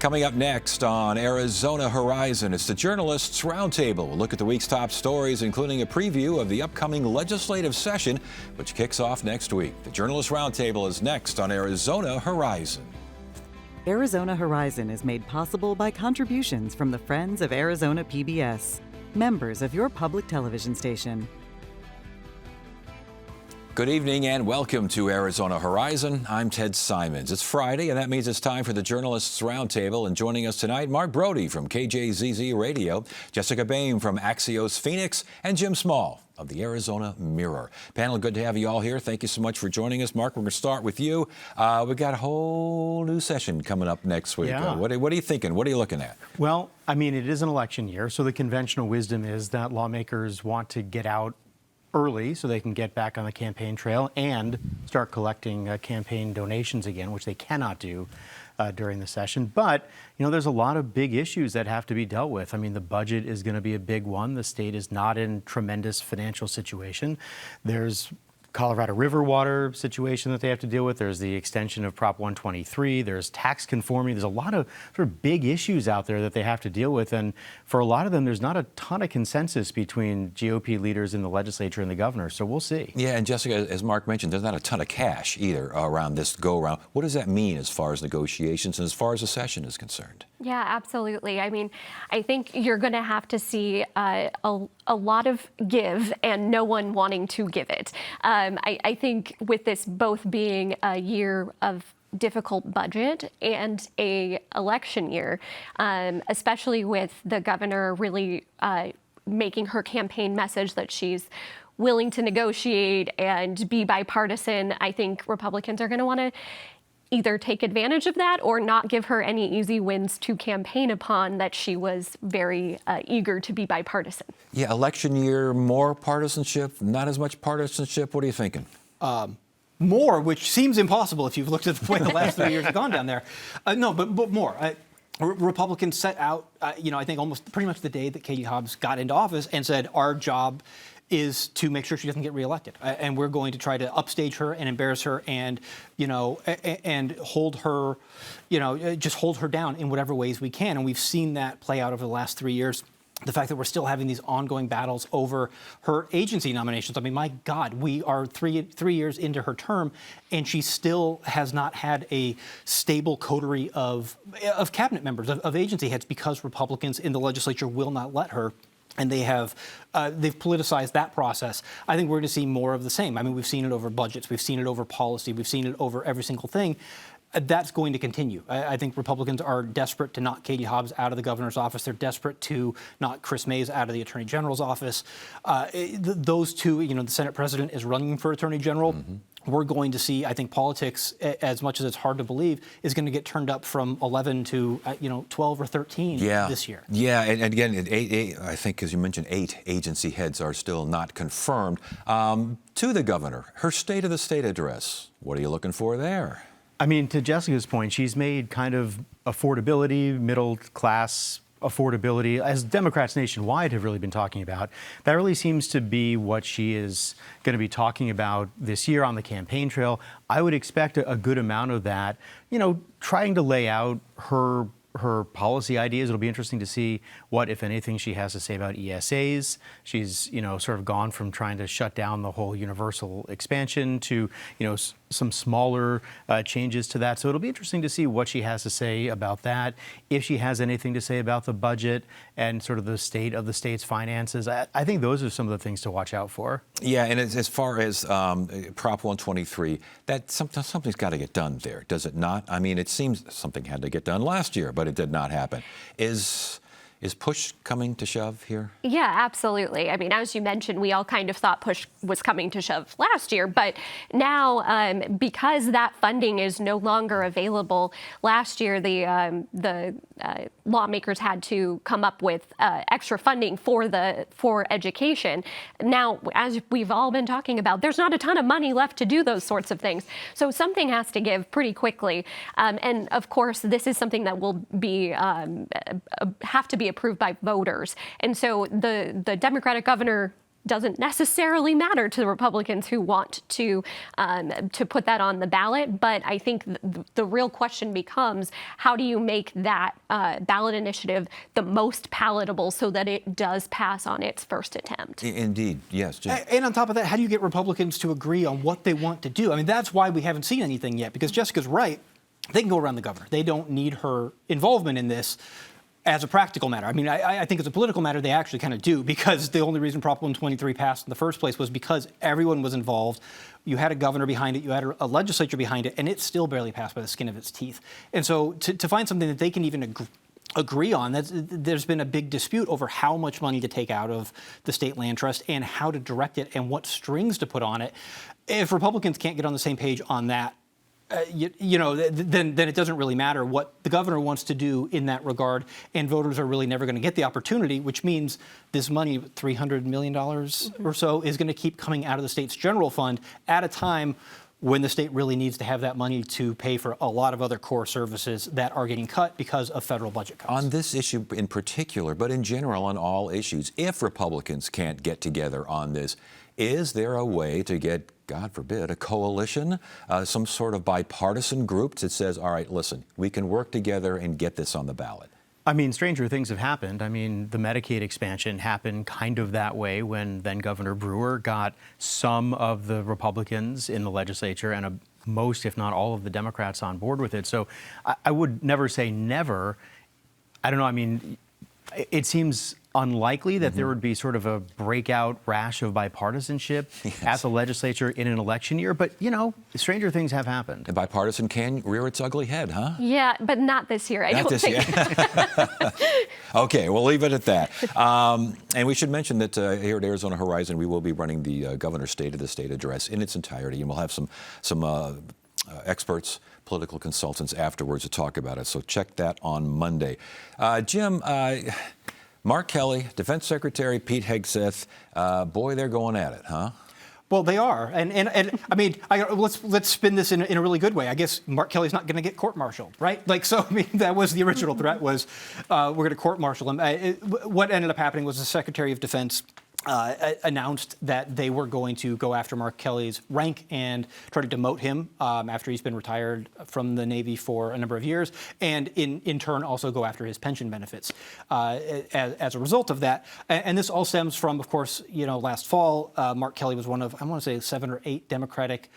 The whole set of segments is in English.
Coming up next on Arizona Horizon, it's the Journalists Roundtable. We'll look at the week's top stories, including a preview of the upcoming legislative session, which kicks off next week. The Journalists Roundtable is next on Arizona Horizon. Arizona Horizon is made possible by contributions from the Friends of Arizona PBS, members of your public television station. Good evening and welcome to Arizona Horizon. I'm Ted Simons. It's Friday, and that means it's time for the Journalists Roundtable. And joining us tonight, Mark Brody from KJZZ Radio, Jessica Boehm from Axios Phoenix, and Jim Small of the Arizona Mirror. Panel, good to have you all here. Thank you so much for joining us. Mark, we're going to start with you. We've got a whole new session coming up next week. Yeah. What are you thinking? What are you looking at? Well, I mean, it is an election year, so the conventional wisdom is that lawmakers want to get out early so they can get back on the campaign trail and start collecting campaign donations again, which they cannot do during the session. But, you know, there's a lot of big issues that have to be dealt with. I mean, the budget is going to be a big one. The state is not in tremendous financial situation. There's Colorado River water situation that they have to deal with. There's the extension of Prop 123. There's tax conformity. There's a lot of sort of big issues out there that they have to deal with. And for a lot of them, there's not a ton of consensus between GOP leaders in the legislature and the governor. So we'll see. Yeah, and Jessica, as Mark mentioned, there's not a ton of cash either around this go-around. What does that mean as far as negotiations and as far as the session is concerned? Yeah, absolutely. I mean, I think you're going to have to see a lot of give and no one wanting to give it. I think with this both being a year of difficult budget and a election year, especially with the governor really making her campaign message that she's willing to negotiate and be bipartisan, I think Republicans are going to want to either take advantage of that or not give her any easy wins to campaign upon, that she was very eager to be bipartisan. Yeah, election year, more partisanship, not as much partisanship. What are you thinking? More, which seems impossible if you've looked at the way the last 3 years have gone down there. No, but more. Republicans set out, I think almost pretty much the day that Katie Hobbs got into office and said, our job is to make sure she doesn't get reelected, and we're going to try to upstage her and embarrass her, and and hold her, just hold her down in whatever ways we can. And we've seen that play out over the last 3 years. The fact that we're still having these ongoing battles over her agency nominations. I mean, my God, we are three years into her term, and she still has not had a stable coterie of cabinet members, of agency heads, because Republicans in the legislature will not let her. And they've politicized that process. I think we're going to see more of the same. I mean, we've seen it over budgets, we've seen it over policy, we've seen it over every single thing. That's going to continue. I think Republicans are desperate to knock Katie Hobbs out of the governor's office. They're desperate to knock Chris Mays out of the attorney general's office. Those two, the Senate president is running for attorney general. Mm-hmm. We're going to see, I think, politics, as much as it's hard to believe, is going to get turned up from 11 to, 12 or 13 this year. Yeah, and again, I think, as you mentioned, 8 agency heads are still not confirmed. To the governor, her State of the State address, what are you looking for there? I mean, to Jessica's point, she's made kind of affordability, middle class affordability, as Democrats nationwide have really been talking about. That really seems to be what she is going to be talking about this year on the campaign trail. I would expect a good amount of that, trying to lay out her policy ideas. It'll be interesting to see what, if anything, she has to say about ESAs. She's, sort of gone from trying to shut down the whole universal expansion to, some smaller changes to that. So it'll be interesting to see what she has to say about that. If she has anything to say about the budget and sort of the state of the state's finances, I think those are some of the things to watch out for. Yeah, and as far as Prop 123, that something's got to get done there, does it not? I mean, it seems something had to get done last year, but it did not happen. Is push coming to shove here? Yeah, absolutely. I mean, as you mentioned, we all kind of thought push was coming to shove last year, but now because that funding is no longer available, last year the lawmakers had to come up with extra funding for education. Now, as we've all been talking about, there's not a ton of money left to do those sorts of things. So something has to give pretty quickly. And of course, this is something that will be have to be approved by voters. And so the Democratic governor doesn't necessarily matter to the Republicans who want to put that on the ballot. But I think the real question becomes, how do you make that ballot initiative the most palatable so that it does pass on its first attempt? Indeed, yes, Jim. And on top of that, how do you get Republicans to agree on what they want to do? I mean, that's why we haven't seen anything yet, because Jessica's right. They can go around the governor. They don't need her involvement in this as a practical matter. I mean, I think as a political matter, they actually kind of do, because the only reason Prop 123 passed in the first place was because everyone was involved. You had a governor behind it, you had a legislature behind it, and it still barely passed by the skin of its teeth. And so to find something that they can even agree on, there's been a big dispute over how much money to take out of the state land trust and how to direct it and what strings to put on it. If Republicans can't get on the same page on that, then it doesn't really matter what the governor wants to do in that regard, and voters are really never going to get the opportunity, which means this money, $300 million or so, is going to keep coming out of the state's general fund at a time when the state really needs to have that money to pay for a lot of other core services that are getting cut because of federal budget cuts. On this issue in particular, but in general on all issues, if Republicans can't get together on this, is there a way to get, God forbid, a coalition, some sort of bipartisan group that says, all right, listen, we can work together and get this on the ballot? I mean, stranger things have happened. I mean, the Medicaid expansion happened kind of that way when then Governor Brewer got some of the Republicans in the legislature and most, if not all, of the Democrats on board with it. So I would never say never. I don't know. I mean, it seems unlikely that there would be sort of a breakout rash of bipartisanship at the legislature in an election year. But, stranger things have happened. And bipartisan can rear its ugly head, huh? Yeah, but not this year, I don't think. Okay, we'll leave it at that. And we should mention that here at Arizona Horizon, we will be running the Governor's State of the State address in its entirety, and we'll have some experts, political consultants afterwards to talk about it. So check that on Monday. Jim, Mark Kelly, Defense Secretary Pete Hegseth, boy, they're going at it, huh? Well, they are, and I mean, let's spin this in a really good way. I guess Mark Kelly's not going to get court-martialed, right? I mean, that was the original threat, was we're going to court-martial him. What ended up happening was the Secretary of Defense announced that they were going to go after Mark Kelly's rank and try to demote him after he's been retired from the Navy for a number of years, and in turn also go after his pension benefits as a result of that. And this all stems from, of course, last fall, Mark Kelly was one of, I want to say, 7 or 8 Democratic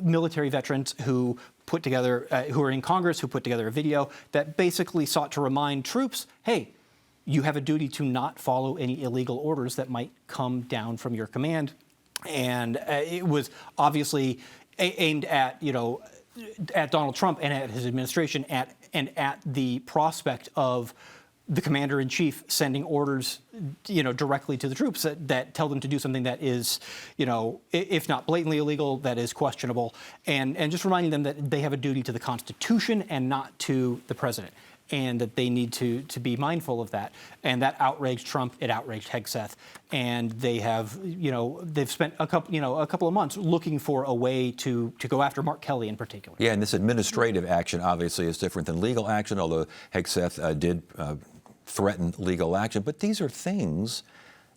military veterans who put together, who are in Congress, who put together a video that basically sought to remind troops, hey, you have a duty to not follow any illegal orders that might come down from your command. And it was obviously aimed at, at Donald Trump and at his administration, and at the prospect of the commander-in-chief sending orders, directly to the troops that tell them to do something that is, if not blatantly illegal, that is questionable, and just reminding them that they have a duty to the Constitution and not to the president, and that they need to be mindful of that. And that outraged Trump, it outraged Hegseth, and they have, they've spent a couple of months looking for a way to go after Mark Kelly in particular. Yeah, and this administrative action obviously is different than legal action, although Hegseth did threaten legal action. But these are things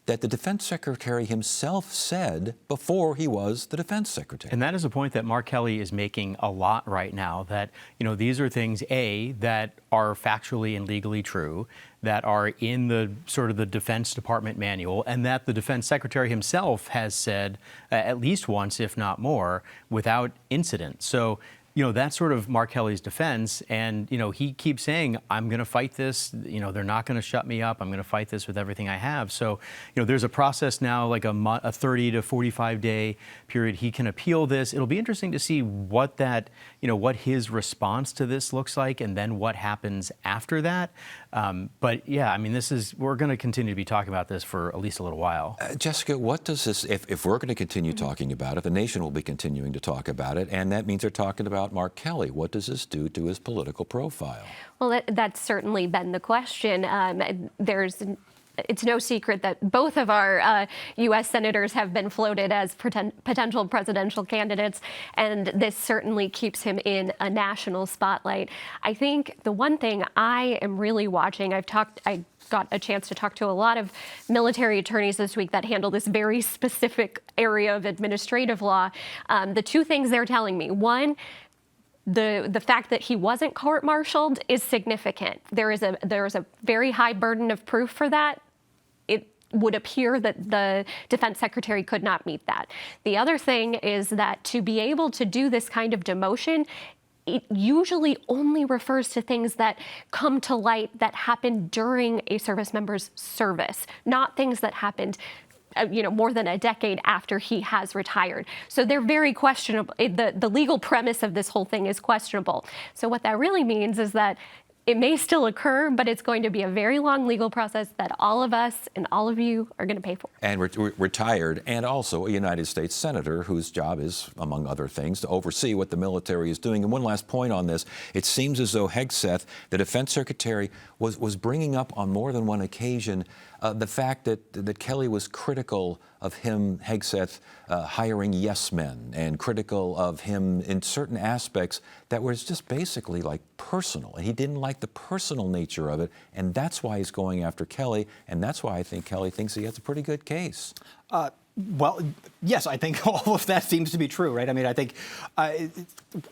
that the defense secretary himself said before he was the defense secretary. And that is a point that Mark Kelly is making a lot right now, that, these are things, A, that are factually and legally true, that are in the sort of the Defense Department manual, and that the defense secretary himself has said at least once, if not more, without incident. So, that's sort of Mark Kelly's defense. And, he keeps saying, I'm going to fight this. They're not going to shut me up. I'm going to fight this with everything I have. So, there's a process now, like a 30 to 45 day period. He can appeal this. It'll be interesting to see what that, what his response to this looks like, and then what happens after that. But yeah, I mean, we're going to continue to be talking about this for at least a little while. Jessica, what does this, if we're going to continue talking about it, the nation will be continuing to talk about it, and that means they're talking about Mark Kelly. What does this do to his political profile? Well, that's certainly been the question. There's it's no secret that both of our U.S. senators have been floated as potential presidential candidates, and this certainly keeps him in a national spotlight. I think the one thing I am really watching, I got a chance to talk to a lot of military attorneys this week that handle this very specific area of administrative law. The two things they're telling me: one, the fact that he wasn't court-martialed is significant. There is a very high burden of proof for that. It would appear that the defense secretary could not meet that. The other thing is that to be able to do this kind of demotion, it usually only refers to things that come to light that happened during a service member's service, not things that happened more than a decade after he has retired. So they're very questionable. The legal premise of this whole thing is questionable. So what that really means is that it may still occur, but it's going to be a very long legal process that all of us and all of you are going to pay for. And retired, and also a United States senator whose job is, among other things, to oversee what the military is doing. And one last point on this: it seems as though Hegseth, the defense secretary, was bringing up on more than one occasion the fact that Kelly was critical of him, Hegseth, hiring yes men, and critical of him in certain aspects that was just basically like personal. And he didn't like the personal nature of it, and that's why he's going after Kelly, and that's why I think Kelly thinks he has a pretty good case. Well, yes, I think all of that seems to be true, right? I mean, I think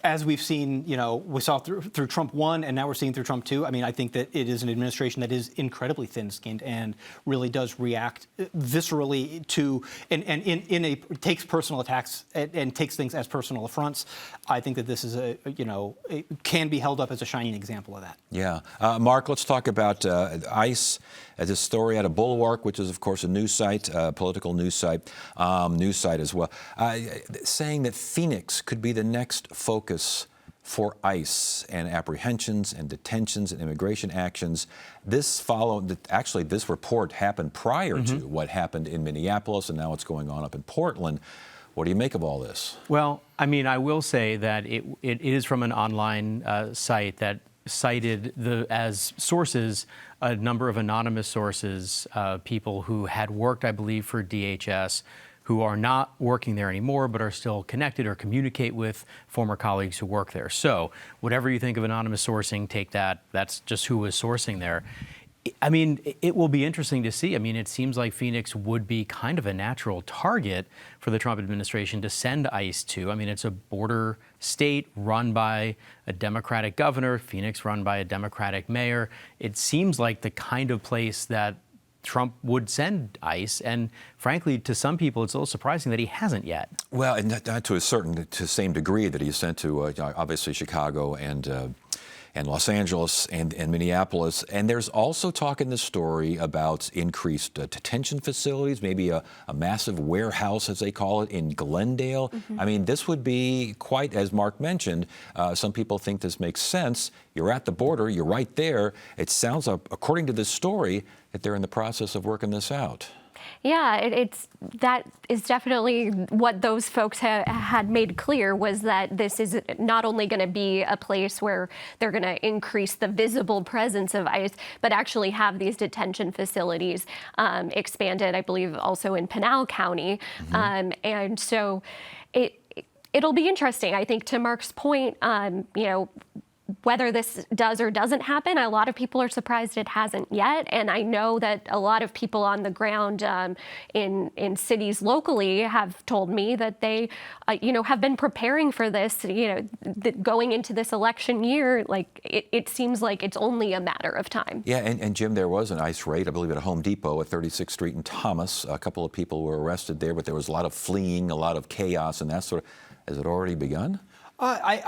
as we've seen, we saw through Trump 1, and now we're seeing through Trump 2. I mean, I think that it is an administration that is incredibly thin-skinned and really does react viscerally to, and takes personal attacks and takes things as personal affronts. I think that this is it can be held up as a shining example of that. Yeah. Mark, let's talk about ICE. As a story out of Bulwark, which is, of course, a news site, political news site as well, saying that Phoenix could be the next focus for ICE and apprehensions and detentions and immigration actions. This report happened prior to what happened in Minneapolis, and now it's going on up in Portland. What do you make of all this? Well, I mean, I will say that it is from an online site that cited as sources a number of anonymous sources, people who had worked, I believe, for DHS, who are not working there anymore, but are still connected or communicate with former colleagues who work there. So whatever you think of anonymous sourcing, take that. That's just who was sourcing there. I mean, it will be interesting to see. I mean, it seems like Phoenix would be kind of a natural target for the Trump administration to send ICE to. I mean, it's a border state run by a Democratic governor, Phoenix run by a Democratic mayor. It seems like the kind of place that Trump would send ICE, and frankly, to some people, it's a little surprising that he hasn't yet. Well, and not to the same degree that he's sent to obviously Chicago and Los Angeles and Minneapolis. And there's also talk in this story about increased detention facilities, maybe a massive warehouse, as they call it, in Glendale. I mean, this would be quite, as Mark mentioned, some people think this makes sense. You're at the border, you're right there. It sounds, according to this story, that they're in the process of working this out. Yeah, that is definitely what those folks had made clear, was that this is not only going to be a place where they're going to increase the visible presence of ICE, but actually have these detention facilities expanded, I believe, also in Pinal County. And so it'll be interesting. I think, to Mark's point, whether this does or doesn't happen, a lot of people are surprised it hasn't yet. And I know that a lot of people on the ground in cities locally have told me that they, have been preparing for this, going into this election year. Like, it seems like it's only a matter of time. Yeah, and Jim, there was an ICE raid, I believe, at a Home Depot at 36th Street in Thomas. A couple of people were arrested there, but there was a lot of fleeing, a lot of chaos, and that sort of. Has it already begun? I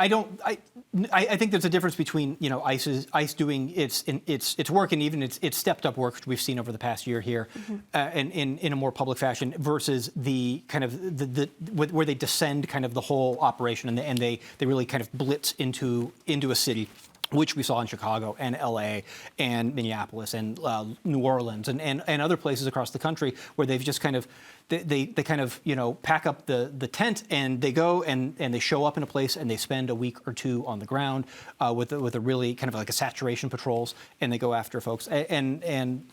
think there's a difference between ICE doing its work, and even its stepped up work, which we've seen over the past year here, in a more public fashion, versus the kind of where they descend kind of the whole operation, and they really kind of blitz into a city, which we saw in Chicago and LA and Minneapolis and New Orleans and other places across the country, where they've just kind of they kind of, pack up the tent and they go and they show up in a place and they spend a week or two on the ground with a really kind of like a saturation patrols, and they go after folks. And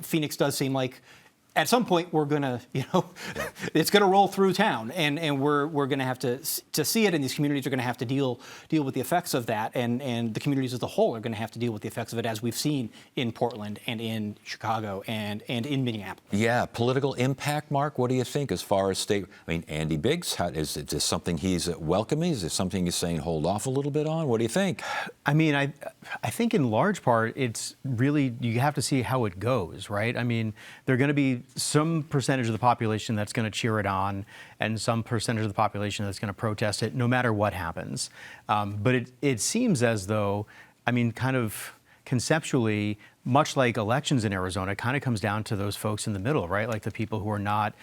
Phoenix does seem like at some point we're gonna, it's gonna roll through town, and we're gonna have to see it, and these communities are gonna have to deal with the effects of that, and the communities as a whole are gonna have to deal with the effects of it, as we've seen in Portland and in Chicago and in Minneapolis. Yeah, political impact, Mark. What do you think as far as state? I mean, Andy Biggs, is this something he's welcoming? Is this something he's saying hold off a little bit on? What do you think? I mean, I think in large part it's really, you have to see how it goes, right? I mean, they're going to be some percentage of the population that's going to cheer it on, and some percentage of the population that's going to protest it, no matter what happens. But it seems as though, I mean, kind of conceptually, much like elections in Arizona, it kind of comes down to those folks in the middle, right? Like the people who are not,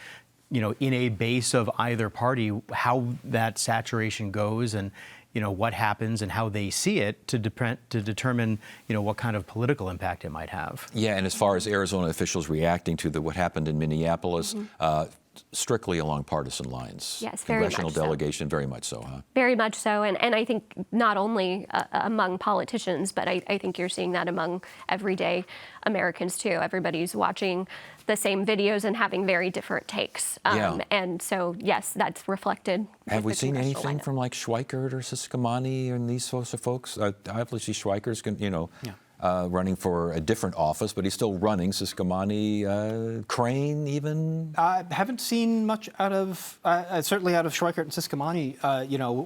in a base of either party, how that saturation goes, and what happens and how they see it to determine, what kind of political impact it might have. Yeah, and as far as Arizona officials reacting to what happened in Minneapolis, strictly along partisan lines. Yes, very much Congressional so. delegation, very much so, huh? Very much so, and I think not only among politicians, but I think you're seeing that among everyday Americans too. Everybody's watching the same videos and having very different takes. Yeah. And so, yes, that's reflected. Have we with the seen congressional anything lineup. from like Schweikert or Siscomani and these sorts of folks? Obviously, Schweikert's running for a different office, but he's still running. Siscomani, Crane, even. I haven't seen much out of certainly out of Schweikert and Siscomani,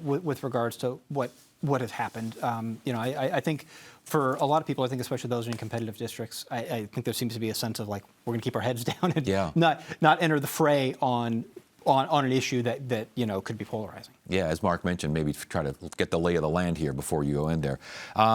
with regards to what has happened. I think for a lot of people, I think especially those in competitive districts, I think there seems to be a sense of like we're going to keep our heads down and not enter the fray on an issue that could be polarizing. Yeah, as Mark mentioned, maybe try to get the lay of the land here before you go in there.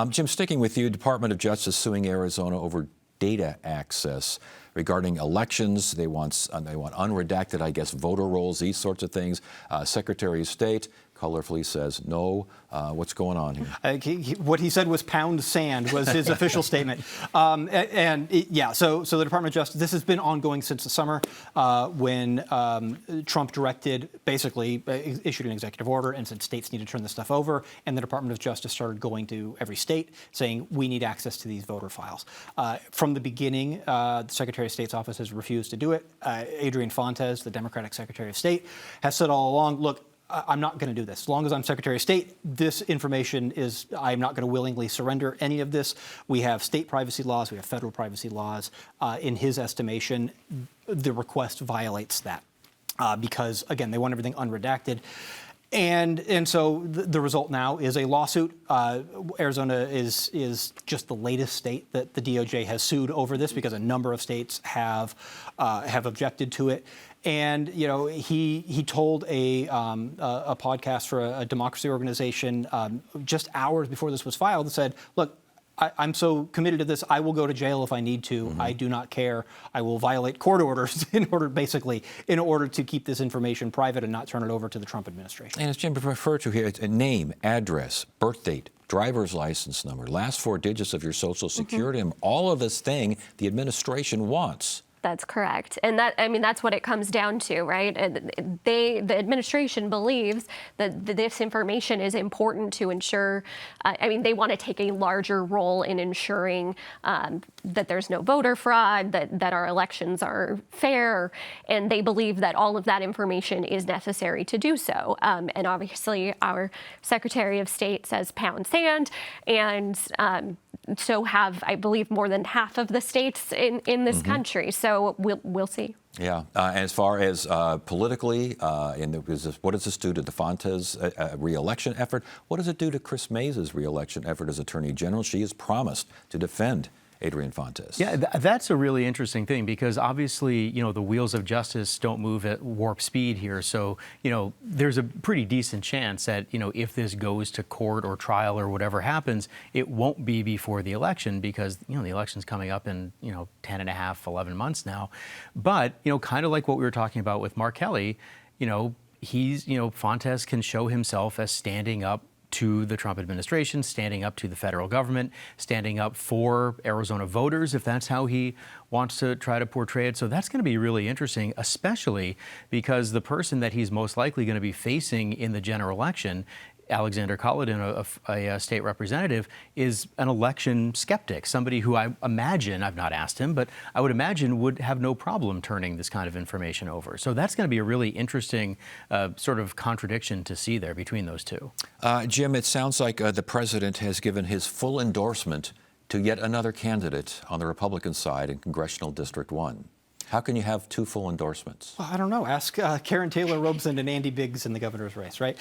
Jim, sticking with you, Department of Justice suing Arizona over data access regarding elections. They want unredacted, I guess, voter rolls, these sorts of things. Secretary of State colorfully says no. What's going on here? What he said was pound sand was his official statement. So the Department of Justice, this has been ongoing since the summer when Trump basically issued an executive order and said states need to turn this stuff over. And the Department of Justice started going to every state saying we need access to these voter files. From the beginning, the Secretary of State's office has refused to do it. Adrian Fontes, the Democratic Secretary of State, has said all along, look, I'm not going to do this. As long as I'm Secretary of State, this information I'm not going to willingly surrender any of this. We have state privacy laws. We have federal privacy laws. In his estimation, the request violates that because, again, they want everything unredacted. And so the result now is a lawsuit. Arizona is just the latest state that the DOJ has sued over this because a number of states have objected to it. And he told a podcast for a democracy organization just hours before this was filed and said, "Look, I'm so committed to this. I will go to jail if I need to. I do not care. I will violate court orders in order to keep this information private and not turn it over to the Trump administration." And as Jim referred to here, it's a name, address, birth date, driver's license number, last four digits of your Social Security, and all of this thing the administration wants. That's correct. And that's what it comes down to, right? The administration believes that this information is important to ensure, they want to take a larger role in ensuring that there's no voter fraud, that our elections are fair, and they believe that all of that information is necessary to do so. And obviously our Secretary of State says pound sand, and so have, I believe, more than half of the states in this country. So we'll see. Yeah. And as far as politically, what does this do to DeFontes' re-election effort? What does it do to Chris Mays' re-election effort as Attorney General? She has promised to defend Adrian Fontes. Yeah, that's a really interesting thing because obviously, the wheels of justice don't move at warp speed here. So, there's a pretty decent chance that, if this goes to court or trial or whatever happens, it won't be before the election because, the election's coming up in, 10 and a half, 11 months now. But, kind of like what we were talking about with Mark Kelly, Fontes can show himself as standing up to the Trump administration, standing up to the federal government, standing up for Arizona voters, if that's how he wants to try to portray it. So that's going to be really interesting, especially because the person that he's most likely going to be facing in the general election, Alexander Collin, a state representative, is an election skeptic, somebody who I imagine, I've not asked him, but I would imagine would have no problem turning this kind of information over. So that's going to be a really interesting sort of contradiction to see there between those two. Jim, it sounds like the president has given his full endorsement to yet another candidate on the Republican side in Congressional District 1. How can you have two full endorsements? Well, I don't know. Ask Karen Taylor Robson and Andy Biggs in the governor's race, right?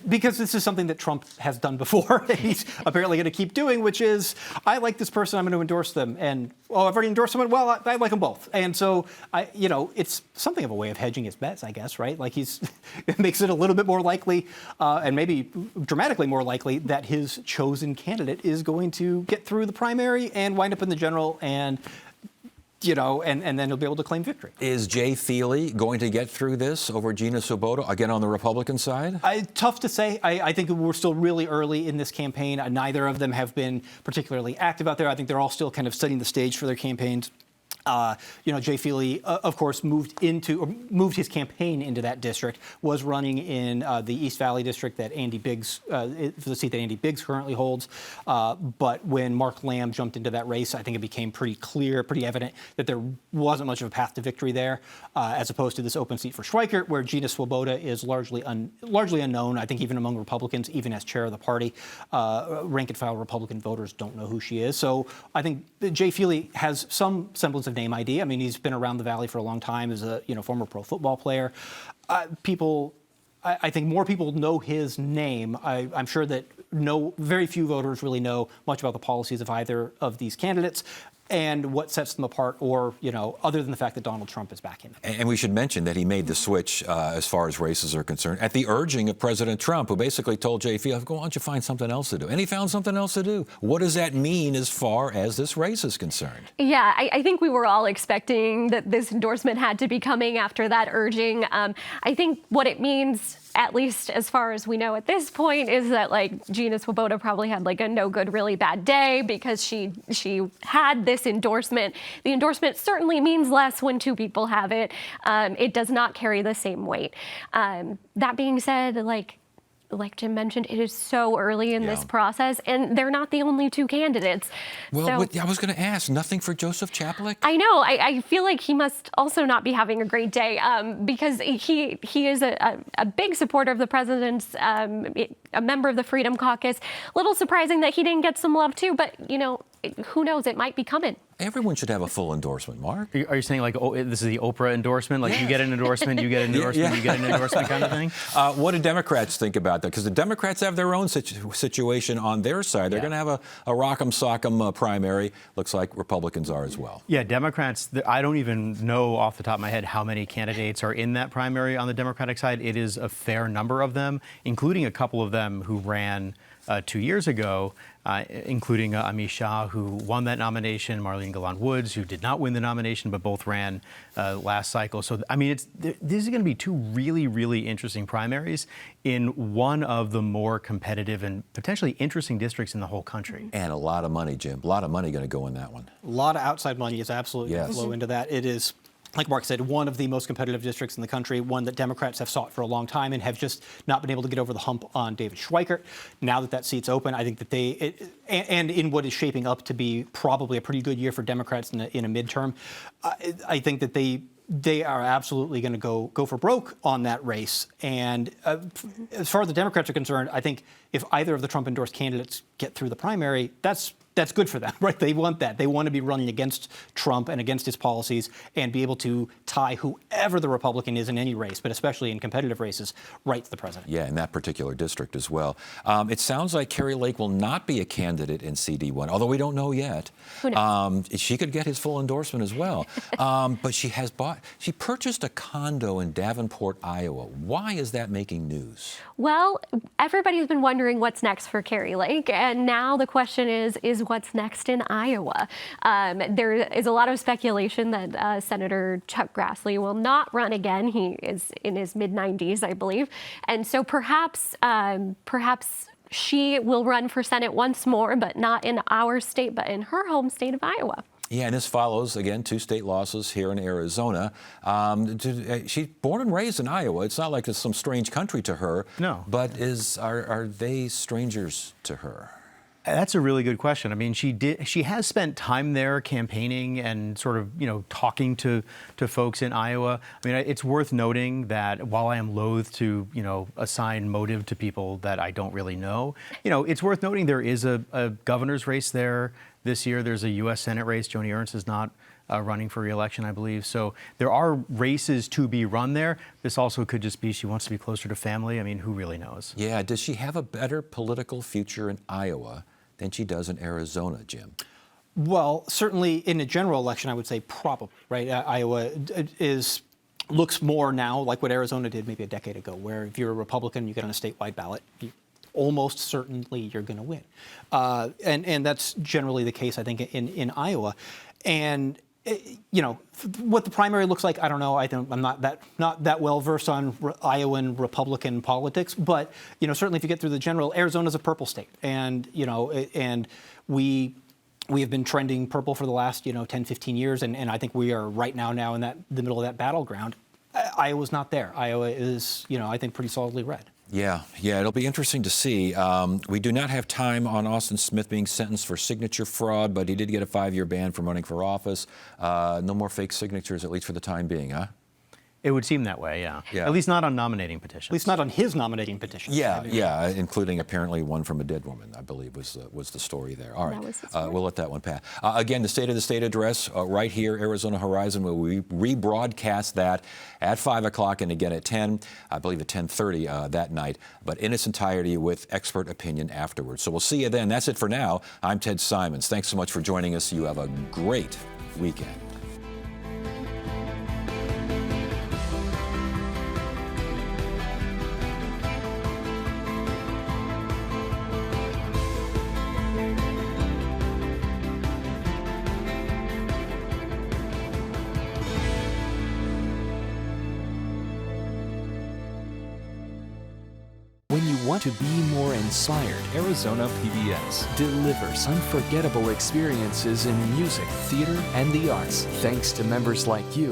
Because this is something that Trump has done before. He's apparently going to keep doing, which is, I like this person, I'm going to endorse them. And, oh, I've already endorsed them. Well, I like them both. And so, it's something of a way of hedging his bets, I guess, right? Like it makes it a little bit more likely, and maybe dramatically more likely, that his chosen candidate is going to get through the primary and wind up in the general and and then he'll be able to claim victory. Is Jay Feely going to get through this over Gina Swoboda, again on the Republican side? Tough to say. I think we're still really early in this campaign. Neither of them have been particularly active out there. I think they're all still kind of setting the stage for their campaigns. Jay Feely, of course, moved his campaign into that district, was running in the East Valley district that Andy Biggs, for the seat that Andy Biggs currently holds. But when Mark Lamb jumped into that race, I think it became pretty clear, pretty evident that there wasn't much of a path to victory there, as opposed to this open seat for Schweikert, where Gina Swoboda is largely unknown. I think even among Republicans, even as chair of the party, rank and file Republican voters don't know who she is. So I think Jay Feely has some semblance of name ID. I mean, he's been around the Valley for a long time as a former pro football player. I think more people know his name. I'm sure that very few voters really know much about the policies of either of these candidates and what sets them apart, or, other than the fact that Donald Trump is backing them. And we should mention that he made the switch as far as races are concerned at the urging of President Trump, who basically told Jay Feely, why don't you find something else to do? And he found something else to do. What does that mean as far as this race is concerned? Yeah, I think we were all expecting that this endorsement had to be coming after that urging. I think what it means, at least as far as we know at this point, is that Gina Swoboda probably had a no good, really bad day because she had this endorsement. The endorsement certainly means less when two people have it. It does not carry the same weight. That being said, like Jim mentioned, it is so early in this process, and they're not the only two candidates. Well, I was going to ask, nothing for Joseph Chaplik? I know. I feel like he must also not be having a great day because he is a big supporter of the president's, a member of the Freedom Caucus. A little surprising that he didn't get some love too, but who knows? It might be coming. Everyone should have a full endorsement, Mark. Are you saying this is the Oprah endorsement? You get an endorsement, you get an endorsement, you get an endorsement kind of thing? What do Democrats think about that? Because the Democrats have their own situation on their side. They're going to have a rock'em sock'em primary. Looks like Republicans are as well. Yeah, Democrats, I don't even know off the top of my head how many candidates are in that primary on the Democratic side. It is a fair number of them, including a couple of them who ran 2 years ago, including Amish Shah, who won that nomination, Marlene Galan-Woods, who did not win the nomination, but both ran last cycle. So, I mean, these are going to be two really, really interesting primaries in one of the more competitive and potentially interesting districts in the whole country. And a lot of money, Jim. A lot of money going to go in that one. A lot of outside money is absolutely going to flow into that. It is, like Mark said, one of the most competitive districts in the country, one that Democrats have sought for a long time and have just not been able to get over the hump on David Schweikert. Now that seat's open, I think that and in what is shaping up to be probably a pretty good year for Democrats in a midterm, I think that they are absolutely going to go for broke on that race. And as far as the Democrats are concerned, I think if either of the Trump-endorsed candidates get through the primary, that's good for them, right? They want that. They want to be running against Trump and against his policies and be able to tie whoever the Republican is in any race, but especially in competitive races, right to the president. Yeah, in that particular district as well. It sounds like Kari Lake will not be a candidate in CD1, although we don't know yet. Who knows? She could get his full endorsement as well. But she purchased a condo in Davenport, Iowa. Why is that making news? Well, everybody's been wondering what's next for Kari Lake, and now the question is what's next in Iowa? There is a lot of speculation that Senator Chuck Grassley will not run again. He is in his mid-90s, I believe, and so perhaps she will run for Senate once more, but not in our state, but in her home state of Iowa. Yeah, and this follows, again, 2 state losses here in Arizona. She's born and raised in Iowa. It's not like it's some strange country to her. No. But are they strangers to her? That's a really good question. I mean, she has spent time there campaigning and sort of, talking to folks in Iowa. I mean, it's worth noting that while I am loath to, assign motive to people that I don't really know, it's worth noting there is a governor's race there this year. There's a U.S. Senate race. Joni Ernst is not running for re-election, I believe. So there are races to be run there. This also could just be she wants to be closer to family. I mean, who really knows? Yeah, does she have a better political future in Iowa than she does in Arizona, Jim? Well, certainly in a general election, I would say probably, right? Iowa looks more now like what Arizona did maybe a decade ago, where if you're a Republican, you get on a statewide ballot, almost certainly you're going to win. And that's generally the case, I think, in Iowa. And what the primary looks like, I don't know. I'm not that well versed on Iowan Republican politics, but certainly if you get through the general, Arizona's a purple state, and and we have been trending purple for the last 10, 15 years, and I think we are right now in the middle of that battleground. Iowa's not there. Iowa is I think pretty solidly red. Yeah, it'll be interesting to see. We do not have time on Austin Smith being sentenced for signature fraud, but he did get a 5-year ban from running for office. No more fake signatures, at least for the time being, huh? It would seem that way, yeah. Yeah. At least not on nominating petitions. At least not on his nominating petition. Yeah, including apparently one from a dead woman, I believe was the story there. All right, That was the story. we'll let that one pass. Again, the State of the State address right here, Arizona Horizon, where we rebroadcast that at 5 o'clock and again at 10, I believe at 10:30 that night, but in its entirety with expert opinion afterwards. So we'll see you then. That's it for now. I'm Ted Simons. Thanks so much for joining us. You have a great weekend. When you want to be more inspired, Arizona PBS delivers unforgettable experiences in music, theater, and the arts. Thanks to members like you,